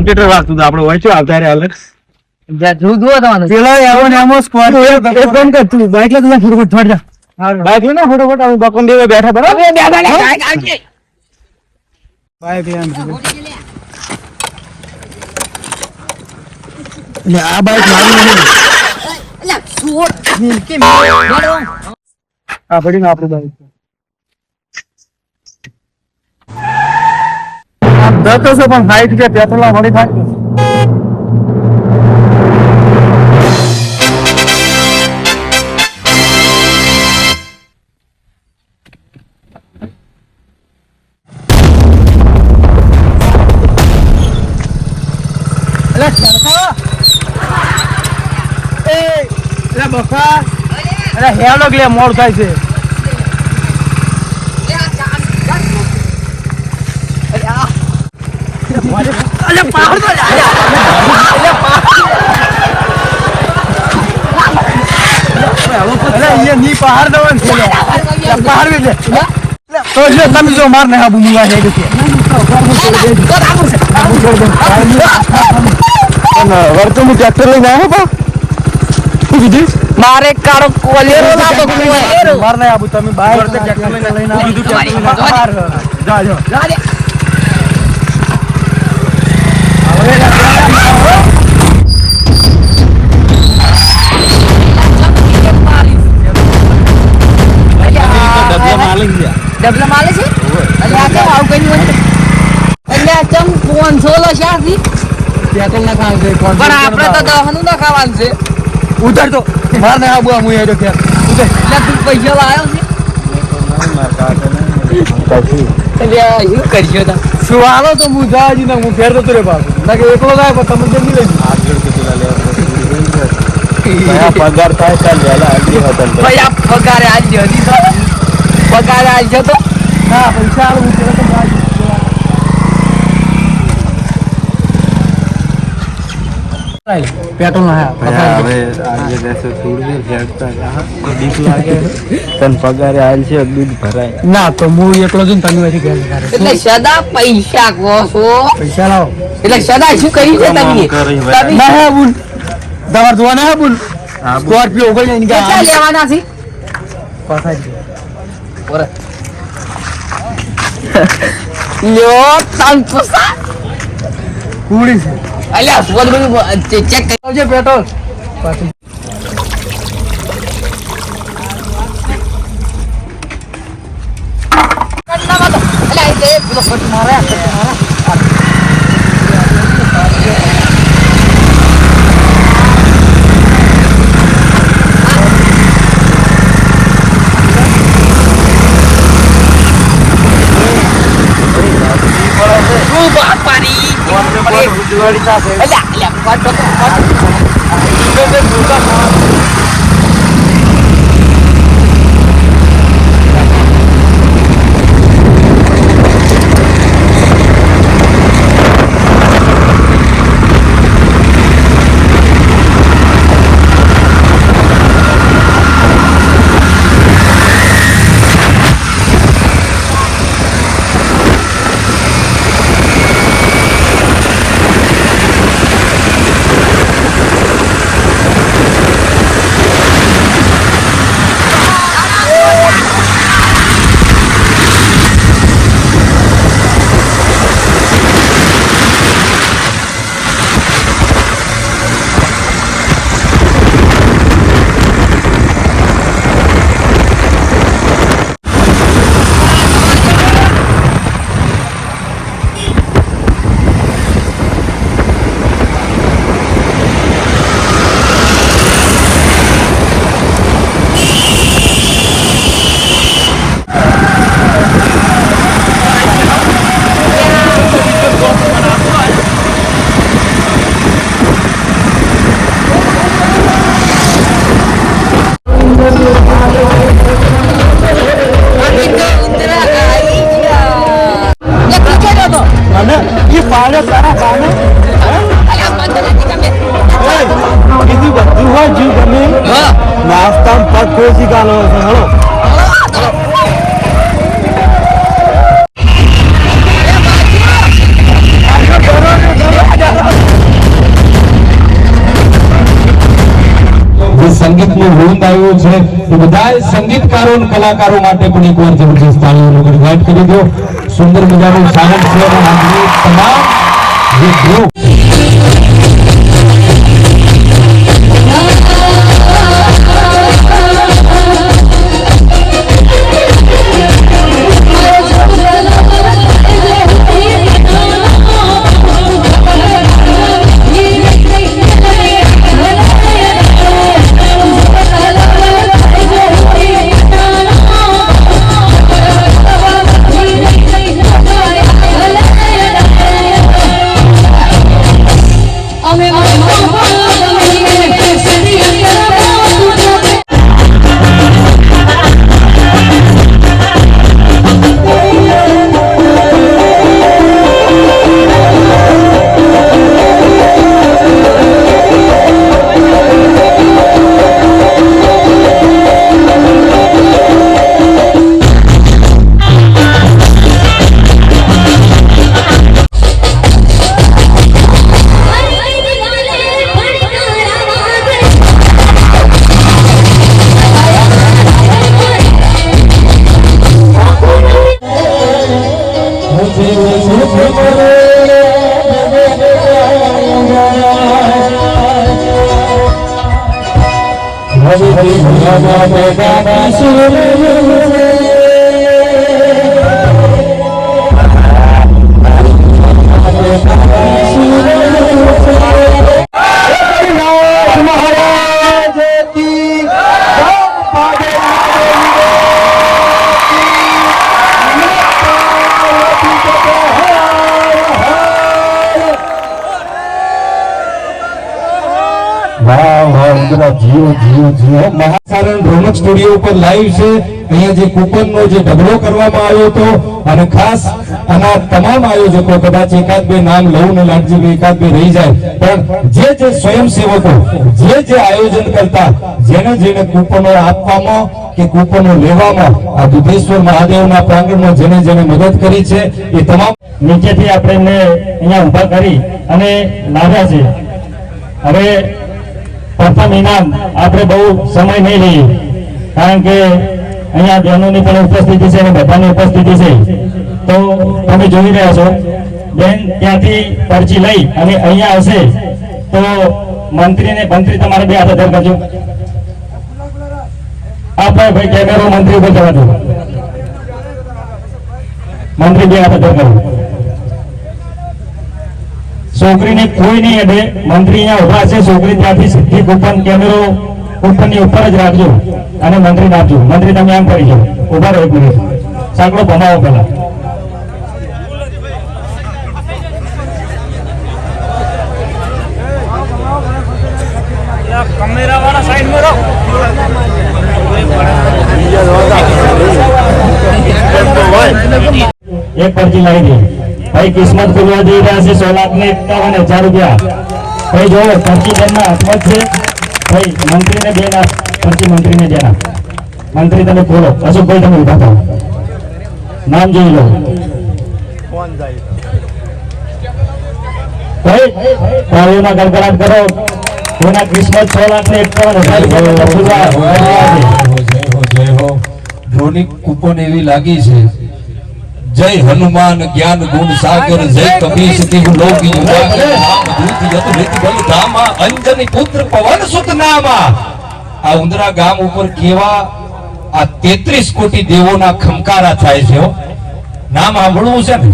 Computer વાગતું હતું આપણે વાંચ્યો આવતા રે અલગ જો તમારે પેલા એવો ને એમો સ્ક્વોડ એક કામ કર તું બાઈક લે તું ફટાફટ છોડ જા બાઈક લે ને ફટાફટ અમે બકોન દેવા બેઠા બરાબર બાઈક લે આ બાઈક મારી નહીં અલ્યા છોડ કે મેડો આ પડી આપણું બાઈક આ દતો છે પણ 60 રૂપિયા પેટ્રોલ મળી થાય બફા અરે હેલો કે મોડ થાય છે અલે પાડ દો અલે ये ની પહાડ દવન છે પહાડ દે તો જો તમે જો માર ને આબુ મુલા છે કે વર્તો મુ ટ્રેક્ટર લઈને આવ્યો પા મારે કારો કોલેરો ના તો કોલેરો મારને આબુ તમે બાઈક ટ્રેક્ટર લઈને કીધું ટ્રેક્ટર લઈને જા જો જા દે ડબલા માલે છે અલ્યા કે આવ કઈ નહીં અલ્યા ચમ 500 લો શાથી પેટ્રોલ ના ખાવ છે પણ આપણે તો દહનું ના ખાવાનું છે ઉતર તો માર ને આબુ આમુ હેડો કે ઉતર એટલે તું પૈસા લાયો છે માર કાકા ને અલ્યા શું કરશો તા શું આલો તો હું જાજી ને હું ફેર તો રે બાપ ના કે એકલો જાય પણ તમે જલ્દી લઈ આગળ કે પેલા લેવા પગાર થાય ચાલ વેલા આજી હતા ભાઈ આ પગારે આલજો હજી તો પગારે આલજો તો હા પૈસા આલો હું તો જાજી પેટ્રોલ ના હવે આજે દેસો છોડ દે હેડતા તો દીક લાગે તન પગારે આલ છે દૂધ ભરાય ના તો હું એકલો જ તમે અહીંથી ગેલ કરે એટલે સદા પૈસા કહો છો પૈસા લાવો એટલે સદા શું કરી છે તમે ના હે બુન દવા જોવા ના હે બુન સ્કોર્પિયો ઉગઈ ને કેટલા લેવાના છે પાછા ઓરે લ્યો તાન પસા કુડી છે અલ્યા સ્વદ બધું ચેક આવજે પેટ્રોલ પાછી કંડા માં તો અલ્યા એ પેલો ફટ મારે નાસ્તા પગ ખોસી ગાલો હળો સંગીતનું વૃંદ આવ્યું છે એ બધા સંગીતકારો અને કલાકારો માટે પણ એકવાર જબરજસ્ત તાળીઓનો ગણગાટ કરી દો. સુંદર મજાનું સાવન છે અને આજની તમામ જે ગ્રુપ મહાસારણ રોનક સ્ટુડિયો ઉપર લાઈવ છે. અહીંયા જે કૂપનનો જે ઢગલો કરવામાં આવ્યો હતો અને ખાસ આના તમામ આયોજકો, કદાચ એકાદ બે નામ લઉં ને લાડજીભાઈ એકાદ બે રહી જાય, પણ જે સ્વયંસેવકો, જે આયોજન કરતા, જેને કૂપનો આપવામાં કે કૂપનો લેવામાં આ દુધેશ્વર મહાદેવના પ્રાંગણમાં જેને મદદ કરી છે એ તમામ નીચેથી આપણે અહીંયા ઉભા કરી અને લાવ્યા છે. હવે પ્રથમ ઇનામ આપણે બહુ સમય નહીં લઈએ, કારણ કે અહીંયા બહેનોની પણ ઉપસ્થિતિ છે અને બધાની ઉપસ્થિતિ છે. તો તમે જોઈ રહ્યા છો બેન ત્યાંથી પરચી લઈ અને અહીંયા આવશે તો મંત્રી તમારે બે હાથ અધર કરજો. આપણે ભાઈ કેમેરો મંત્રી ઉપર જવા દો. મંત્રી બે હાથ અધર કરો. છોકરીને કોઈ નહીં અડે. મંત્રી અહીંયા ઉભા છે, છોકરી ત્યાંથી સીધી કૂપન કેમેરો કૂપનની ઉપર જ રાખજો અને મંત્રીને આપજો. મંત્રી તમે આમ કરી જાઓ, ઉભા રહો એક મિનિટ, સાંકળો ભમાવો પેલા. કેમેરાવાળા સાઈડમાં રહો. એક પરચી લાવી દે ભાઈ. કિસ્મત ખુલવા જઈ રહ્યા છે 16,51,000 રૂપિયા. ભાઈ જો પરચી બેનના હાથમાં જ છે ભાઈ. મંત્રીને બે ના પરચી મંત્રીને દેના. મંત્રી તમે ખોલો. અશોકભાઈ તમે ઉભા થાઓ, નામ જોઈ લો. ભાઈ તાળીઓના ગડગડાટ કરો. કોના કિસ્મત 16,51,000 રૂપિયા. રોનિક કૂપન એવી લાગી છે. જય હનુમાન જ્ઞાન ગુણ સાગર, જય કપીશ દેવ લોકી અંજની પુત્ર પવન સુત નામા. આ ઉંદરા ગામ ઉપર કેવા આ 33 કોટી દેવોના ખમકારા થાય છે. નામ સાંભળવું છે ને,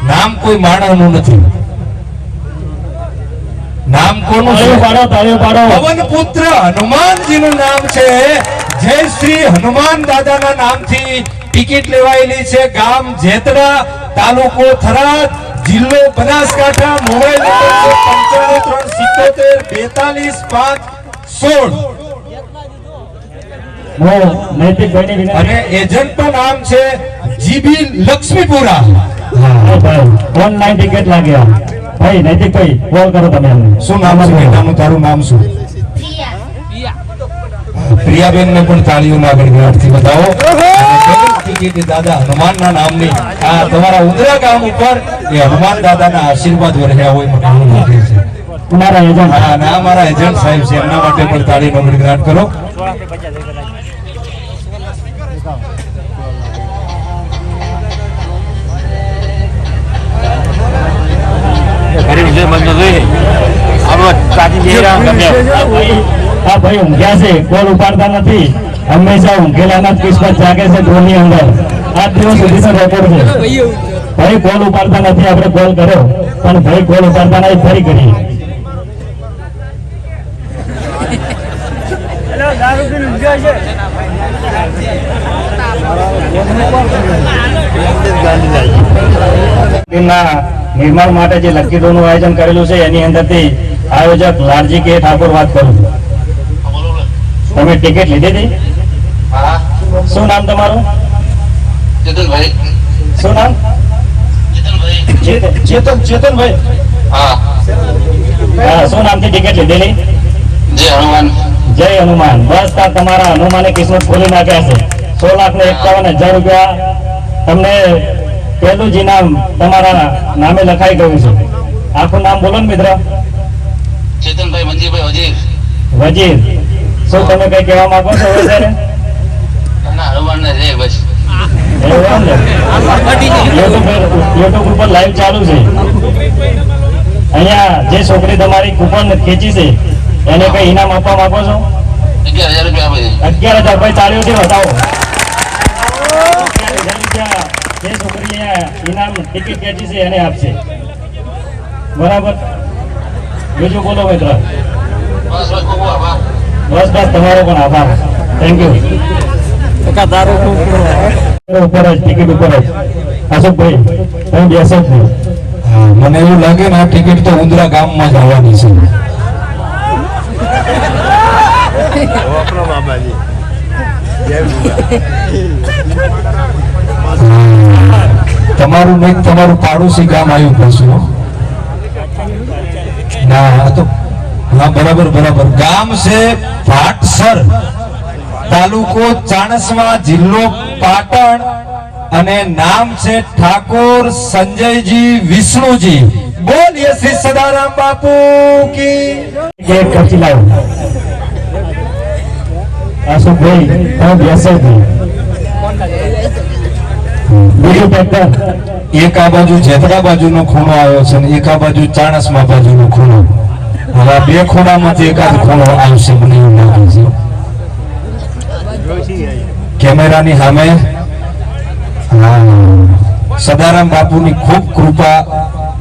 નામ કોઈ માણસનું નથી. નામ કોનું છે? પવન પુત્ર હનુમાનજીનું નામ છે. જય શ્રી હનુમાન દાદાના નામથી ટિકિટ લેવાયેલી છે. ગામ જેતડા, તાલુકો થરાદ, જિલ્લો બનાસકાંઠા. મોબાઈલ નંબર 9573 અને એજન્ટનું નામ છે જીબી લક્ષ્મીપુરા. ઓનલાઈન ટિકિટ લાગ્યા ભાઈ. નૈતિકભાઈ કોલ કરો તમે અમને. શું નામ છે બેટાનું? તારું નામ શું? પ્રિયાબેન ને પણ તાળીઓના ગડગડાટથી બતાવો. ટિકિટ દાદા હનુમાનના નામની આ તમારા ઉંદરા ગામ ઉપર એ હનુમાન દાદાના આશીર્વાદ વર્હ્યા હોય મને એવું લાગે છે. અમારા એજન્ટ હા, અને આ મારા એજન્ટ સાહેબ છે, એમના માટે પણ તાળીનો ગડગડાટ કરો. હા ભાઈ ઊંઘ્યા છે, કોલ ઉપાડતા નથી, હંમેશા ઊંઘેલાના જ કિસ્મત જાગે છે ડ્રોની અંદર. આ દિવસ સુધીનો રેકોર્ડ છે. ભાઈ કોલ ઉપાડતા નથી, આપણે કોલ કર્યો પણ ભાઈ કોલ ઉપાડતા નહીં, ફરી કરીએ. તેમના નિર્માણ માટે જે લકી ડ્રોનું આયોજન કરેલું છે એની અંદરથી આયોજક લાલજી કે ઠાકોર વાત કરું છું. તમે ટિકિટ લીધી હતી? શું નામ તમારું? ચેતનભાઈ. શું નામ? ચેતનભાઈ. હા, શું નામથી ટિકિટ લીધેલી? જય હનુમાન. જય હનુમાન. બસ તમારા હનુમાને કિસ્મત ખોલી નાખ્યા છે. 16,51,000 રૂપિયા તમને પહેલું જ ઇનામ તમારા નામે લખાઈ ગયું છે. આખું નામ બોલો ને મિત્ર. ચેતનભાઈ મંજીભાઈ વજીર. વજીર. શું તમે કઈ કહેવા માંગો છો હવે? હનુમાન ને જય બસ. યુટ્યુબ ઉપર લાઈવ ચાલુ છે. અહીંયા જે છોકરી તમારી કૂપન ખેંચી છે એને કઈ ઇનામ આપવા માંગો છો? 11,000 રૂપિયા આપે. 11,000 ભાઈ તાળીઓથી બતાવો. 11,000 રૂપિયા જે છોકરી ઇનામ ટિકિટ ખેંચી છે એને આપશે. બરાબર. બીજું બોલો મિત્ર. બસ ભાઈ ખૂબ આભાર. બસ તમારો પણ આભાર. Thank you. ઉપર જ ટિકિટ ઉપર જ અશોકભાઈ તમે બેસો જ નહીં. હા, મને એવું લાગે ને આ ટિકિટ તો ઉંદરા ગામમાં જ આવવાની છે. તમારું નહીં, તમારું પાડોશી ગામ આવ્યું પાછું. ના, આ તો હા, બરાબર બરાબર. ગામ છે ભાટસર, તાલુકો ચાણસ્મા, જિલ્લો પાટણ, અને નામ છે ઠાકોર સંજયજી વિષ્ણુજી. બોલીએ શ્રી સદારામ બાપુ કી. કેક ખર્ચી લાવો. અશોકભાઈ તમે બેસો જ નહીં. બીજું ટ્રેક્ટર. એક આ બાજુ જેતરા બાજુનો ખૂણો આવ્યો છે ને એક આ બાજુ ચાણસ્મા બાજુનો ખૂણો. હવે આ બે ખૂણામાંથી એકાદ ખૂણો આવશે મને એવું લાગે છે. કેમેરાની સામે સદારામ બાપુની ખૂબ કૃપા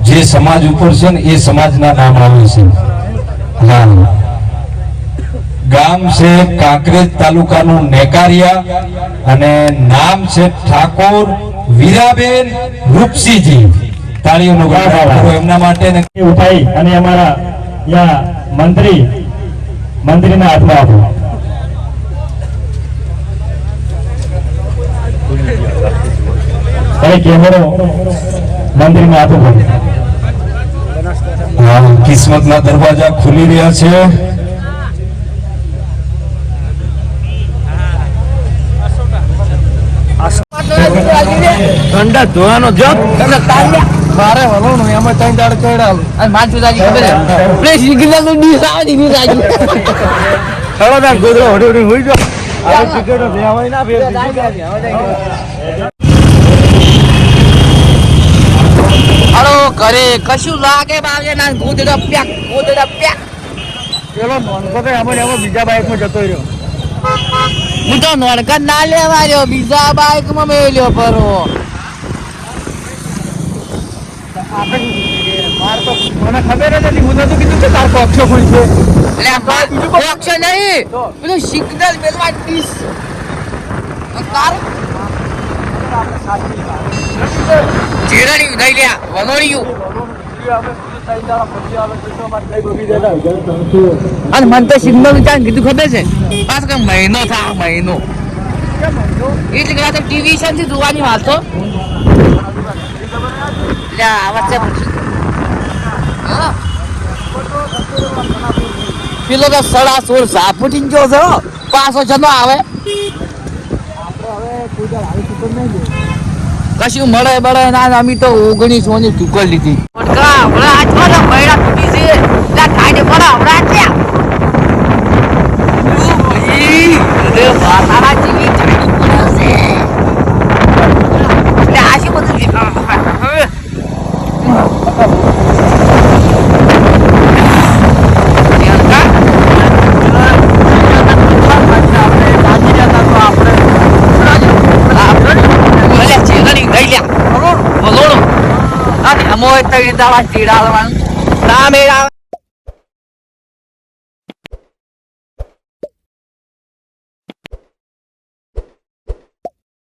જે સમાજ ઉપર છે ને એ સમાજના નામ આવે છે. હા, ગામ છે કાંકરેજ, તાલુકાનું નેકારિયા, અને નામ છે ઠાકોર વીરાબેન રૂપસીજી. તાળીઓનો ગણગાટ કરો એમના માટે ને ઉઠાઈ અને અમારા ત્યાં મંત્રીના હાથમાં આપો. કેમેરો મંત્રીના હાથો પડે. કિસ્મતના દરવાજા ખુલી રહ્યા છે. ઠંડા ધોવાનો જોબ મારે હલવાનું એમાં 3 દાડ ચડાવું અને માન સુધાજી ખબર છે પ્લે સિગ્નલ નું ડીસ આવે ની રાજી ચલો ના ગોદરો હડી હડી હોઈ જો આ ટિકિટો લેવાય ના ફેર હાલો કરે કશું લાગે બાગે ના ગોદડા પ્યાક પેલો નોનકો કે એમાં બીજા બાઈકમાં જતો રહ્યો. હું તો નોડકા ના લેવા રહ્યો બીજા બાઈક માં મેલ્યો પરો માર તો મને ખબર જ નથી. હું તો કીધું કે તાર પક્ષો કોઈ છે એટલે આ પક્ષ નહીં પેલું સિગ્નલ મેલવા ડીસ કાર ચેરાડી નહીં લ્યા વનોડિયું અને મને તો સિગ્નલ ચાલ કીધું ખબર છે પાછો કે મહિનો થા મહિનો એટલે કે આ તો ટીવી છે ને જોવાની વાત તો એટલે આ વચ્ચે પેલો તો 16.5 સાપુટી જો છો પાછો જનો આવે કશું મળે બળે ના અમી તો 1900 ની ટુકડ લીધી એ પણ હમણાં ત્યાં વાતારા જેવી જાણી પડે છે આ શું બધું મોય તઈ દાવા તીડા ના મેળા